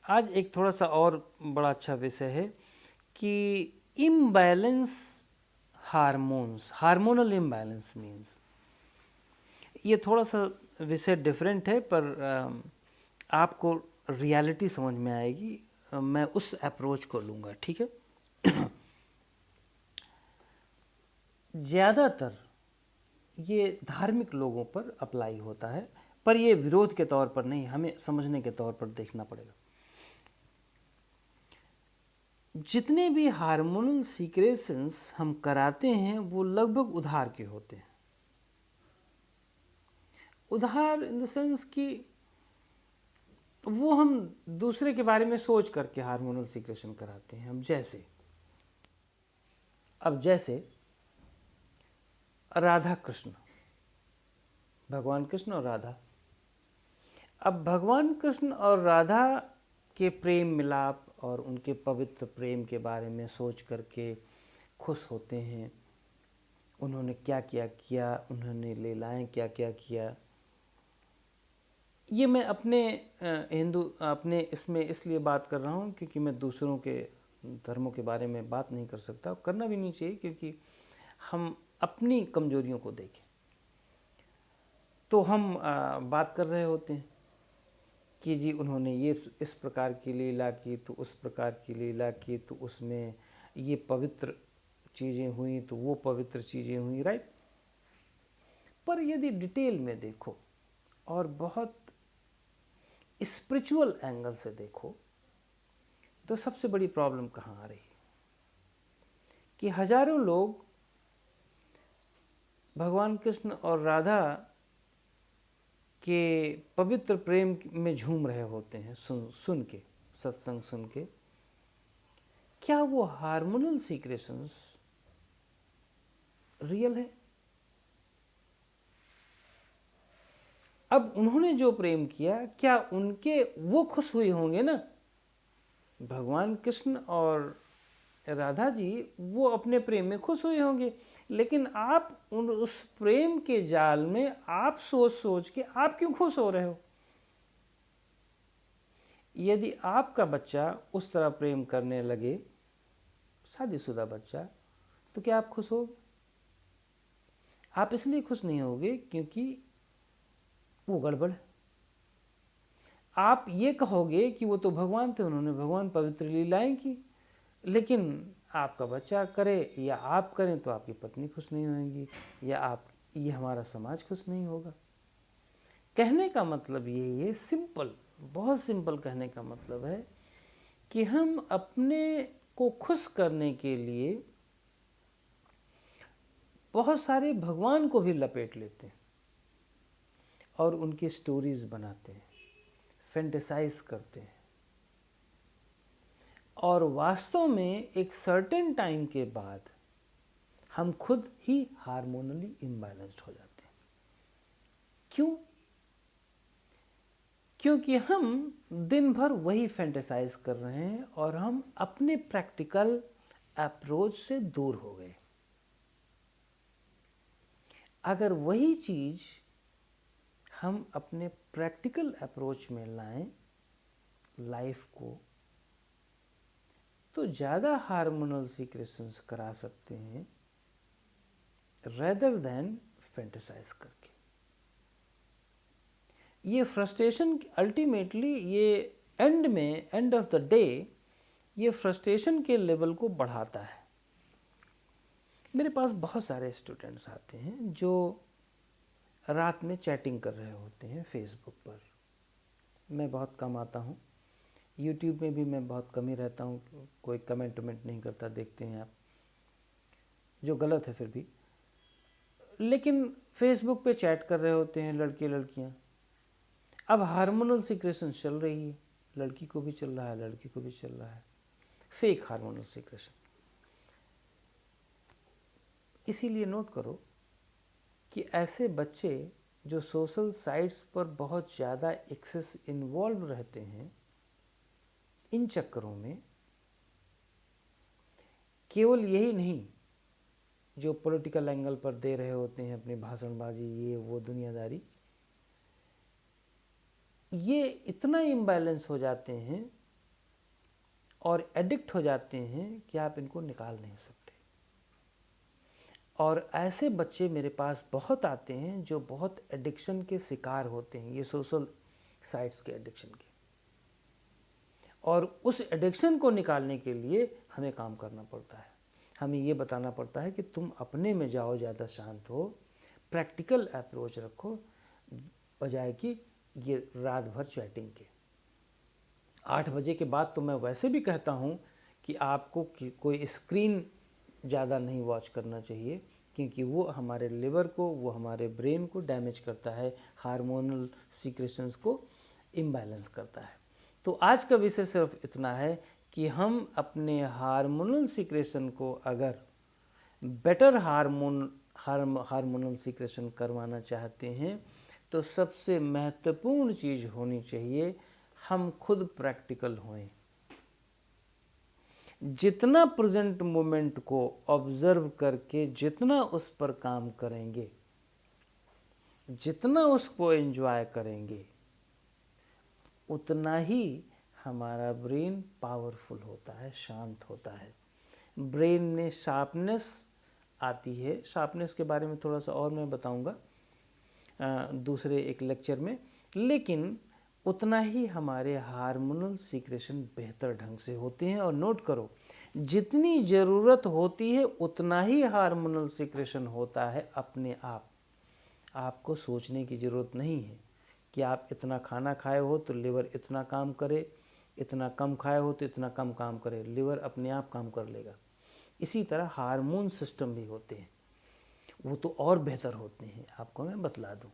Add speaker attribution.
Speaker 1: आज एक थोड़ा सा और बड़ा अच्छा विषय है कि imbalance hormones, hormonal imbalance means, ये थोड़ा सा विषय डिफरेंट है पर आपको रियलिटी समझ में आएगी। मैं उस अप्रोच को लूँगा, ठीक है। ज़्यादातर ये धार्मिक लोगों पर अप्लाई होता है, पर ये विरोध के तौर पर नहीं, हमें समझने के तौर पर देखना पड़ेगा। जितने भी हार्मोनल सीक्रेशंस हम कराते हैं वो लगभग उधार के होते हैं। उधार इन द सेंस कि वो हम दूसरे के बारे में सोच करके हार्मोनल सीक्रेशन कराते हैं। हम जैसे राधा कृष्ण, भगवान कृष्ण और राधा। अब भगवान कृष्ण और राधा के प्रेम मिलाप और उनके पवित्र प्रेम के बारे में सोच करके खुश होते हैं। उन्होंने क्या क्या किया, उन्होंने लीलाएं क्या क्या किया। ये मैं अपने इसमें इसलिए बात कर रहा हूँ क्योंकि मैं दूसरों के धर्मों के बारे में बात नहीं कर सकता, करना भी नहीं चाहिए, क्योंकि हम अपनी कमजोरियों को देखें तो हम बात कर रहे होते हैं कि जी उन्होंने ये इस प्रकार की लीला की तो उस प्रकार की लीला की तो उसमें ये पवित्र चीज़ें हुई तो वो पवित्र चीज़ें हुई, राइट। पर यदि डिटेल में देखो और बहुत स्पिरिचुअल एंगल से देखो तो सबसे बड़ी प्रॉब्लम कहाँ आ रही है कि हजारों लोग भगवान कृष्ण और राधा के पवित्र प्रेम में झूम रहे होते हैं, सुन के, सत्संग सुन के। क्या वो हार्मोनल सीक्रेशंस रियल है? अब उन्होंने जो प्रेम किया, क्या उनके वो खुश हुए होंगे ना? भगवान कृष्ण और राधा जी वो अपने प्रेम में खुश हुए होंगे, लेकिन आप उस प्रेम के जाल में आप सोच सोच के आप क्यों खुश हो रहे हो? यदि आपका बच्चा उस तरह प्रेम करने लगे, शादीशुदा बच्चा, तो क्या आप खुश होगे? आप इसलिए खुश नहीं होगे क्योंकि वो गड़बड़ है। आप ये कहोगे कि वो तो भगवान थे, उन्होंने भगवान पवित्र लीलाएं की, लेकिन आपका बच्चा करे या आप करें तो आपकी पत्नी खुश नहीं होगी, या ये हमारा समाज खुश नहीं होगा। कहने का मतलब यही है, सिंपल, बहुत सिंपल कहने का मतलब है कि हम अपने को खुश करने के लिए बहुत सारे भगवान को भी लपेट लेते हैं और उनकी स्टोरीज बनाते हैं, फैंटेसाइज करते हैं, और वास्तव में एक सर्टेन टाइम के बाद हम खुद ही हार्मोनली इम्बैलेंस्ड हो जाते हैं। क्यों? क्योंकि हम दिन भर वही फैंटेसाइज कर रहे हैं और हम अपने प्रैक्टिकल अप्रोच से दूर हो गए। अगर वही चीज हम अपने प्रैक्टिकल अप्रोच में लाएं लाइफ को, तो ज़्यादा हार्मोनल सीक्रेशंस करा सकते हैं रेदर देन फैंटेसाइज करके। ये फ्रस्ट्रेशन अल्टीमेटली, ये एंड ऑफ द डे ये फ्रस्ट्रेशन के लेवल को बढ़ाता है। मेरे पास बहुत सारे स्टूडेंट्स आते हैं जो रात में चैटिंग कर रहे होते हैं फेसबुक पर। मैं बहुत कम आता हूँ, यूट्यूब में भी मैं बहुत कम ही रहता हूँ, कोई कमेंट नहीं करता, देखते हैं आप, जो गलत है फिर भी। लेकिन फेसबुक पे चैट कर रहे होते हैं लड़के लड़कियाँ। अब हार्मोनल सीक्रेशन चल रही है, लड़की को भी चल रहा है, लड़की को भी चल रहा है, फेक हार्मोनल सीक्रेशन। इसीलिए नोट करो कि ऐसे बच्चे जो सोशल साइट्स पर बहुत ज़्यादा एक्सेस इन्वॉल्व रहते हैं, इन चक्करों में केवल यही नहीं, जो पॉलिटिकल एंगल पर दे रहे होते हैं अपनी भाषणबाजी, ये वो दुनियादारी, ये इतना इम्बैलेंस हो जाते हैं और एडिक्ट हो जाते हैं कि आप इनको निकाल नहीं सकते। और ऐसे बच्चे मेरे पास बहुत आते हैं जो बहुत एडिक्शन के शिकार होते हैं, ये सोशल साइट्स के एडिक्शन के, और उस एडिक्शन को निकालने के लिए हमें काम करना पड़ता है। हमें ये बताना पड़ता है कि तुम अपने में जाओ, ज़्यादा शांत हो, प्रैक्टिकल अप्रोच रखो, बजाय कि ये रात भर चैटिंग के। 8 बजे के बाद तो मैं वैसे भी कहता हूँ कि आपको कोई स्क्रीन ज़्यादा नहीं वॉच करना चाहिए, क्योंकि वो हमारे लिवर को, वो हमारे ब्रेन को डैमेज करता है, हार्मोनल सीक्रेशंस को इम्बैलेंस करता है। तो आज का विषय सिर्फ इतना है कि हम अपने हार्मोनल सीक्रेशन को अगर बेटर हार्मोनल सीक्रेशन करवाना चाहते हैं तो सबसे महत्वपूर्ण चीज़ होनी चाहिए, हम खुद प्रैक्टिकल होएं। जितना प्रेजेंट मोमेंट को ऑब्जर्व करके जितना उस पर काम करेंगे, जितना उसको एंजॉय करेंगे, उतना ही हमारा ब्रेन पावरफुल होता है, शांत होता है। ब्रेन में शार्पनेस आती है। शार्पनेस के बारे में थोड़ा सा और मैं बताऊंगा दूसरे एक लेक्चर में, लेकिन उतना ही हमारे हार्मोनल सीक्रेशन बेहतर ढंग से होते हैं। और नोट करो, जितनी ज़रूरत होती है उतना ही हार्मोनल सीक्रेशन होता है अपने आप। आपको सोचने की ज़रूरत नहीं है कि आप इतना खाना खाए हो तो लिवर इतना काम करे, इतना कम खाए हो तो इतना कम काम करे, लिवर अपने आप काम कर लेगा। इसी तरह हार्मोन सिस्टम भी होते हैं, वो तो और बेहतर होते हैं, आपको मैं बतला दूं।